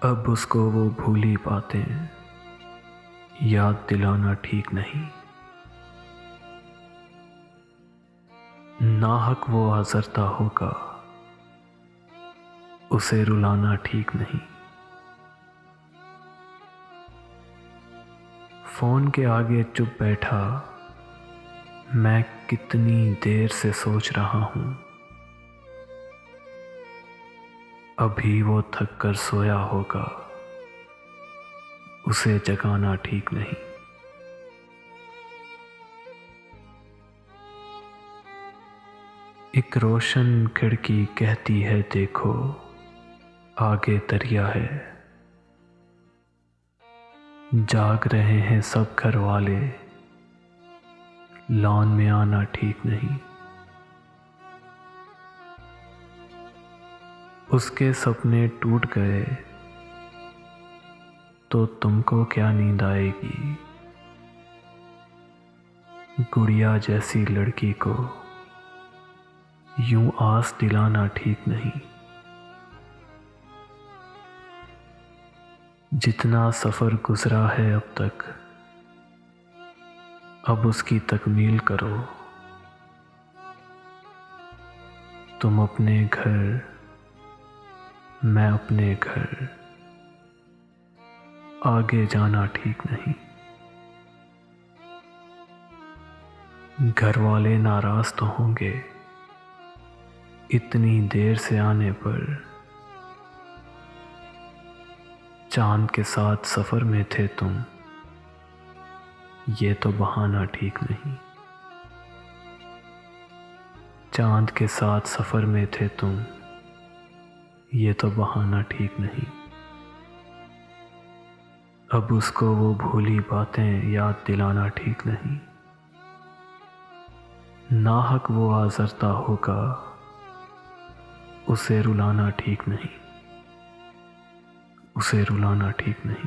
अब उसको वो भूली बातें याद दिलाना ठीक नहीं। नाहक वो आज़रता होगा, उसे रुलाना ठीक नहीं। फोन के आगे चुप बैठा मैं कितनी देर से सोच रहा हूं। अभी वो थक कर सोया होगा, उसे जगाना ठीक नहीं। एक रोशन खिड़की कहती है देखो आगे दरिया है। जाग रहे हैं सब घर वाले, लॉन में आना ठीक नहीं। उसके सपने टूट गए तो तुमको क्या नींद आएगी। गुड़िया जैसी लड़की को यूं आस दिलाना ठीक नहीं। जितना सफर गुजरा है अब तक, अब उसकी तकमील करो। तुम अपने घर, मैं अपने घर, आगे जाना ठीक नहीं। घर वाले नाराज तो होंगे इतनी देर से आने पर। चांद के साथ सफर में थे तुम, ये तो बहाना ठीक नहीं। चांद के साथ सफर में थे तुम, ये तो बहाना ठीक नहीं। अब उसको वो भूली बातें याद दिलाना ठीक नहीं। नाहक वो आज़रता होगा, उसे रुलाना ठीक नहीं। उसे रुलाना ठीक नहीं।